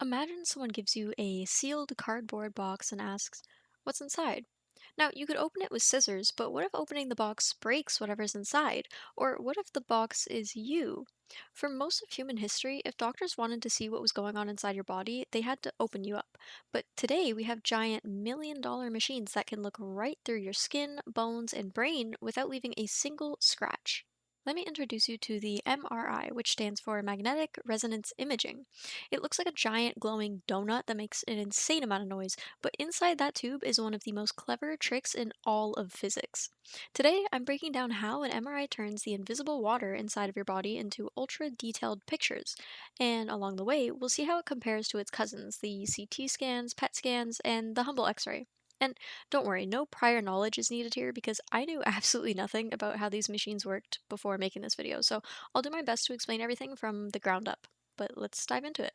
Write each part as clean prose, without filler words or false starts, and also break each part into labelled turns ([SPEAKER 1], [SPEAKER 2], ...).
[SPEAKER 1] Imagine someone gives you a sealed cardboard box and asks, "What's inside?" Now, you could open it with scissors, but what if opening the box breaks whatever's inside? Or what if the box is you? For most of human history, if doctors wanted to see what was going on inside your body, they had to open you up. But today, we have giant $1 million machines that can look right through your skin, bones, and brain without leaving a single scratch. Let me introduce you to the MRI, which stands for Magnetic Resonance Imaging. It looks like a giant glowing donut that makes an insane amount of noise, but inside that tube is one of the most clever tricks in all of physics. Today, I'm breaking down how an MRI turns the invisible water inside of your body into ultra detailed pictures. And along the way, we'll see how it compares to its cousins, the CT scans, PET scans, and the humble X ray. And don't worry, no prior knowledge is needed here because I knew absolutely nothing about how these machines worked before making this video, so I'll do my best to explain everything from the ground up. But let's dive into it.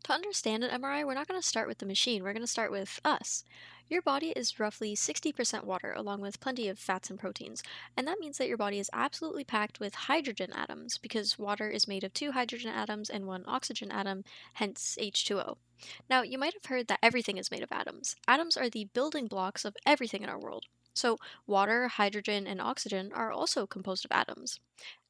[SPEAKER 1] To understand an MRI, we're not going to start with the machine, we're going to start with us. Your body is roughly 60% water, along with plenty of fats and proteins, and that means that your body is absolutely packed with hydrogen atoms, because water is made of two hydrogen atoms and one oxygen atom, hence H2O. Now, you might have heard that everything is made of atoms. Atoms are the building blocks of everything in our world. So, water, hydrogen, and oxygen are also composed of atoms.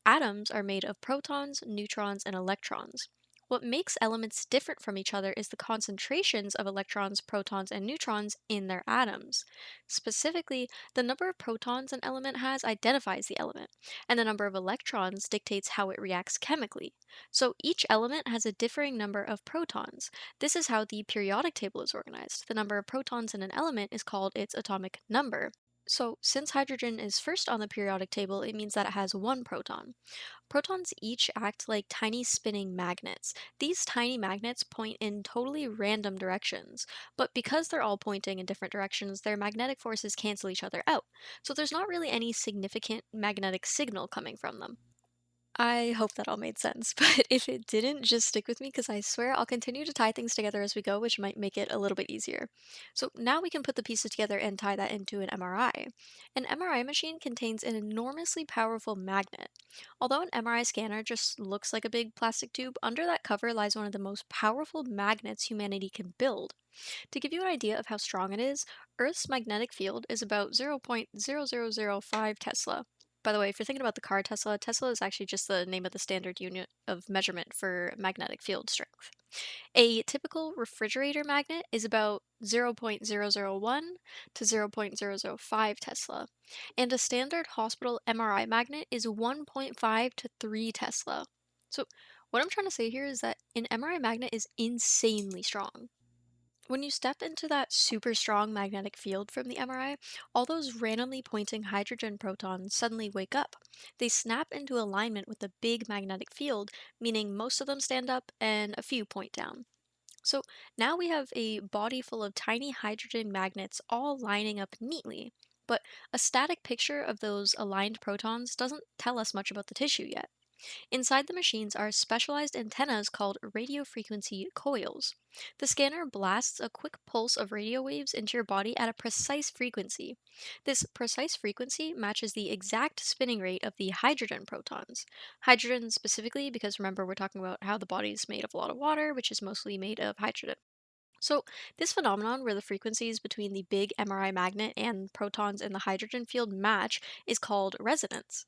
[SPEAKER 1] Atoms are made of protons, neutrons, and electrons. What makes elements different from each other is the concentrations of electrons, protons, and neutrons in their atoms. Specifically, the number of protons an element has identifies the element, and the number of electrons dictates how it reacts chemically. So each element has a differing number of protons. This is how the periodic table is organized. The number of protons in an element is called its atomic number. So, since hydrogen is first on the periodic table, it means that it has one proton. Protons each act like tiny spinning magnets. These tiny magnets point in totally random directions, but because they're all pointing in different directions, their magnetic forces cancel each other out. So there's not really any significant magnetic signal coming from them. I hope that all made sense, but if it didn't, just stick with me because I swear I'll continue to tie things together as we go, which might make it a little bit easier. So now we can put the pieces together and tie that into an MRI. An MRI machine contains an enormously powerful magnet. Although an MRI scanner just looks like a big plastic tube, under that cover lies one of the most powerful magnets humanity can build. To give you an idea of how strong it is, Earth's magnetic field is about 0.0005 Tesla. By the way, if you're thinking about the car Tesla, Tesla is actually just the name of the standard unit of measurement for magnetic field strength. A typical refrigerator magnet is about 0.001 to 0.005 Tesla, and a standard hospital MRI magnet is 1.5 to 3 Tesla. So, what I'm trying to say here is that an MRI magnet is insanely strong. When you step into that super strong magnetic field from the MRI, all those randomly pointing hydrogen protons suddenly wake up. They snap into alignment with the big magnetic field, meaning most of them stand up and a few point down. So now we have a body full of tiny hydrogen magnets all lining up neatly. But a static picture of those aligned protons doesn't tell us much about the tissue yet. Inside the machines are specialized antennas called radio frequency coils. The scanner blasts a quick pulse of radio waves into your body at a precise frequency. This precise frequency matches the exact spinning rate of the hydrogen protons. Hydrogen specifically, because remember, we're talking about how the body is made of a lot of water, which is mostly made of hydrogen. So, this phenomenon where the frequencies between the big MRI magnet and protons in the hydrogen field match is called resonance.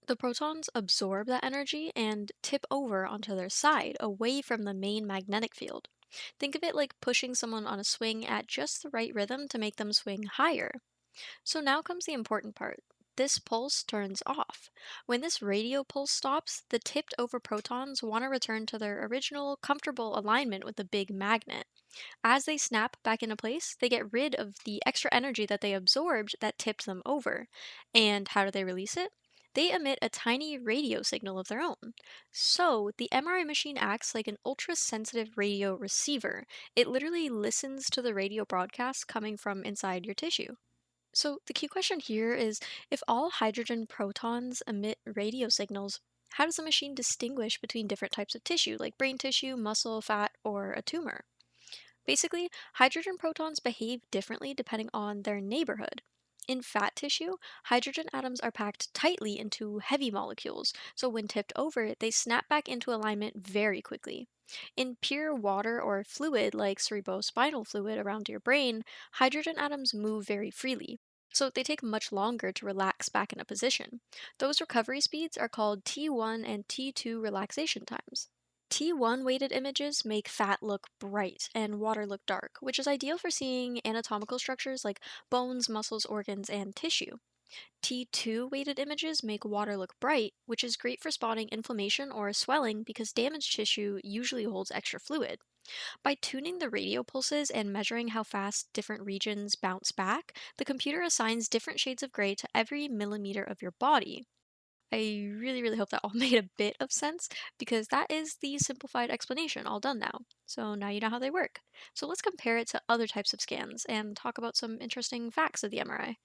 [SPEAKER 1] The protons absorb that energy and tip over onto their side, away from the main magnetic field. Think of it like pushing someone on a swing at just the right rhythm to make them swing higher. So now comes the important part. This pulse turns off. When this radio pulse stops, the tipped over protons want to return to their original comfortable alignment with the big magnet. As they snap back into place, they get rid of the extra energy that they absorbed that tipped them over. And how do they release it? They emit a tiny radio signal of their own. So, the MRI machine acts like an ultra sensitive radio receiver. It literally listens to the radio broadcasts coming from inside your tissue. So, the key question here is if all hydrogen protons emit radio signals, how does the machine distinguish between different types of tissue, like brain tissue, muscle, fat, or a tumor? Basically, hydrogen protons behave differently depending on their neighborhood. In fat tissue, hydrogen atoms are packed tightly into heavy molecules, so when tipped over, they snap back into alignment very quickly. In pure water or fluid like cerebrospinal fluid around your brain, hydrogen atoms move very freely. So they take much longer to relax back into position. Those recovery speeds are called T1 and T2 relaxation times. T1 weighted images make fat look bright and water look dark, which is ideal for seeing anatomical structures like bones, muscles, organs, and tissue. T2 weighted images make water look bright, which is great for spotting inflammation or swelling because damaged tissue usually holds extra fluid. By tuning the radio pulses and measuring how fast different regions bounce back, the computer assigns different shades of gray to every millimeter of your body. I really hope that all made a bit of sense because that is the simplified explanation all done now. So now you know how they work. So let's compare it to other types of scans and talk about some interesting facts of the MRI.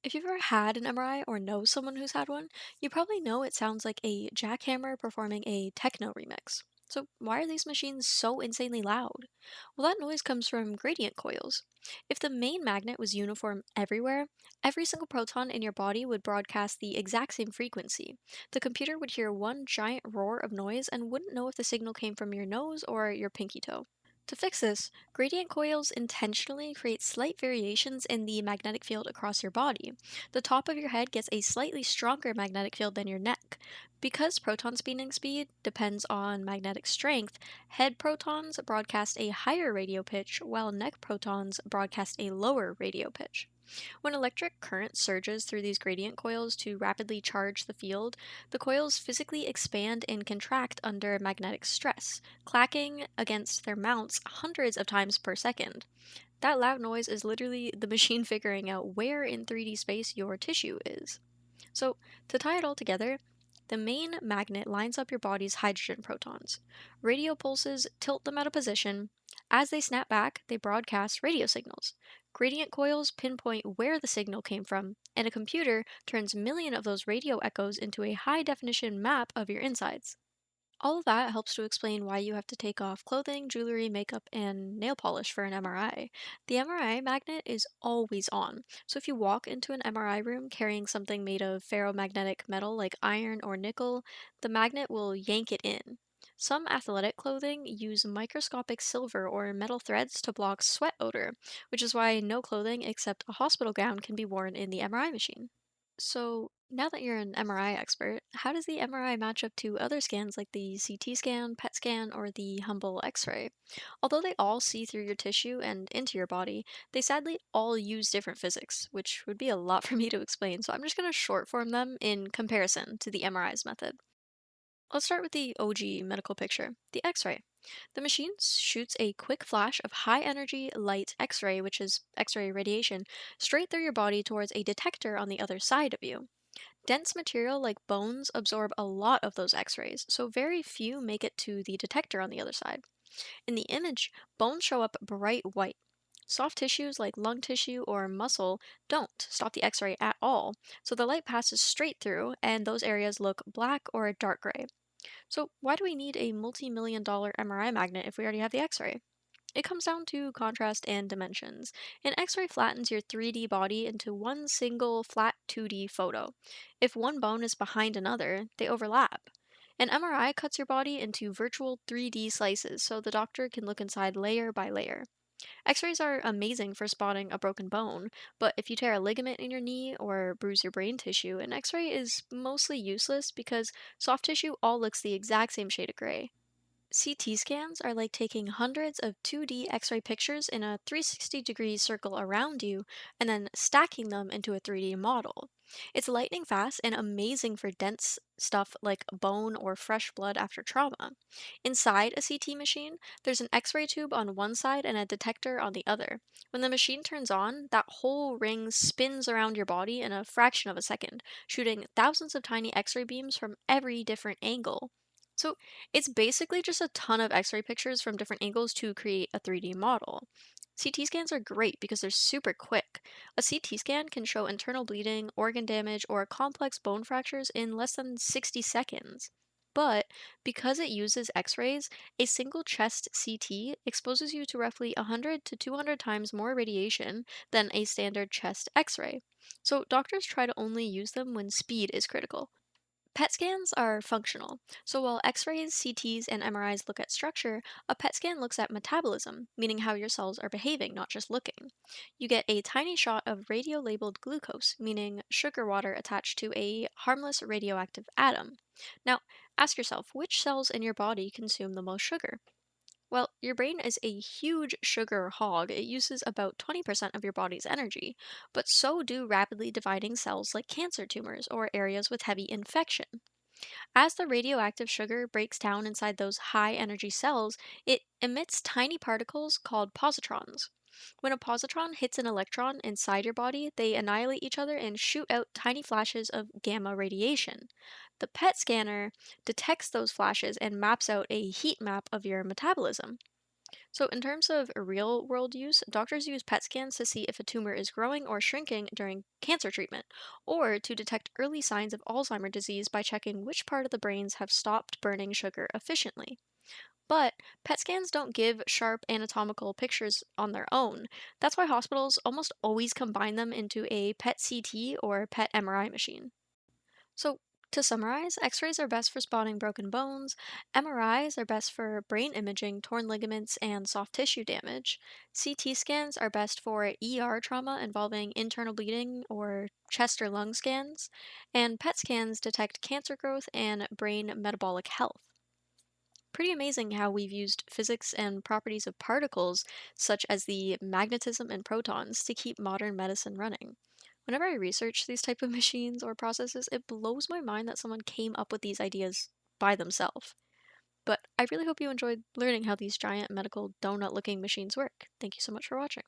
[SPEAKER 1] If you've ever had an MRI or know someone who's had one, you probably know it sounds like a jackhammer performing a techno remix. So, why are these machines so insanely loud? Well, that noise comes from gradient coils. If the main magnet was uniform everywhere, every single proton in your body would broadcast the exact same frequency. The computer would hear one giant roar of noise and wouldn't know if the signal came from your nose or your pinky toe. To fix this, gradient coils intentionally create slight variations in the magnetic field across your body. The top of your head gets a slightly stronger magnetic field than your neck. Because proton spinning speed depends on magnetic strength, head protons broadcast a higher radio pitch while neck protons broadcast a lower radio pitch. When electric current surges through these gradient coils to rapidly charge the field, the coils physically expand and contract under magnetic stress, clacking against their mounts hundreds of times per second. That loud noise is literally the machine figuring out where in 3D space your tissue is. So, to tie it all together, the main magnet lines up your body's hydrogen protons. Radio pulses tilt them out of position. As they snap back, they broadcast radio signals. Gradient coils pinpoint where the signal came from, and a computer turns millions of those radio echoes into a high definition map of your insides. All of that helps to explain why you have to take off clothing, jewelry, makeup, and nail polish for an MRI. The MRI magnet is always on, so if you walk into an MRI room carrying something made of ferromagnetic metal like iron or nickel, the magnet will yank it in. Some athletic clothing use microscopic silver or metal threads to block sweat odor, which is why no clothing except a hospital gown can be worn in the MRI machine. So, now that you're an MRI expert, how does the MRI match up to other scans like the CT scan, PET scan, or the Hubble X ray? Although they all see through your tissue and into your body, they sadly all use different physics, which would be a lot for me to explain, so I'm just going to short form them in comparison to the MRI's method. Let's start with the OG medical picture, the X ray. The machine shoots a quick flash of high energy light X ray, which is X ray radiation, straight through your body towards a detector on the other side of you. Dense material like bones absorb a lot of those X rays, so very few make it to the detector on the other side. In the image, bones show up bright white. Soft tissues like lung tissue or muscle don't stop the X ray at all, so the light passes straight through, and those areas look black or dark gray. So, why do we need a multi-million-dollar MRI magnet if we already have the X ray? It comes down to contrast and dimensions. An X ray flattens your 3D body into one single flat 2D photo. If one bone is behind another, they overlap. An MRI cuts your body into virtual 3D slices so the doctor can look inside layer by layer. X rays are amazing for spotting a broken bone, but if you tear a ligament in your knee or bruise your brain tissue, an X ray is mostly useless because soft tissue all looks the exact same shade of gray. CT scans are like taking hundreds of 2D X ray pictures in a 360-degree circle around you and then stacking them into a 3D model. It's lightning fast and amazing for dense stuff like bone or fresh blood after trauma. Inside a CT machine, there's an X ray tube on one side and a detector on the other. When the machine turns on, that whole ring spins around your body in a fraction of a second, shooting thousands of tiny X ray beams from every different angle. So it's basically just a ton of X ray pictures from different angles to create a 3D model. CT scans are great because they're super quick. A CT scan can show internal bleeding, organ damage, or complex bone fractures in less than 60 seconds. But because it uses X rays, a single chest CT exposes you to roughly 100 to 200 times more radiation than a standard chest X ray. So doctors try to only use them when speed is critical. PET scans are functional. So while X rays, CTs, and MRIs look at structure, a PET scan looks at metabolism, meaning how your cells are behaving, not just looking. You get a tiny shot of radio labeled glucose, meaning sugar water attached to a harmless radioactive atom. Now, ask yourself which cells in your body consume the most sugar? Well, your brain is a huge sugar hog. It uses about 20% of your body's energy, but so do rapidly dividing cells like cancer tumors or areas with heavy infection. As the radioactive sugar breaks down inside those high energy cells, it emits tiny particles called positrons. When a positron hits an electron inside your body, they annihilate each other and shoot out tiny flashes of gamma radiation. The PET scanner detects those flashes and maps out a heat map of your metabolism. So, in terms of real world use, doctors use PET scans to see if a tumor is growing or shrinking during cancer treatment, or to detect early signs of Alzheimer's disease by checking which part of the brains have stopped burning sugar efficiently. But PET scans don't give sharp anatomical pictures on their own. That's why hospitals almost always combine them into a PET CT or PET MRI machine. So, to summarize, x rays are best for spotting broken bones, MRIs are best for brain imaging torn ligaments and soft tissue damage, CT scans are best for ER trauma involving internal bleeding or chest or lung scans, and PET scans detect cancer growth and brain metabolic health. Pretty amazing how we've used physics and properties of particles, such as the magnetism and protons, to keep modern medicine running. Whenever I research these type of machines or processes, it blows my mind that someone came up with these ideas by themselves. But I really hope you enjoyed learning how these giant medical donut looking machines work. Thank you so much for watching.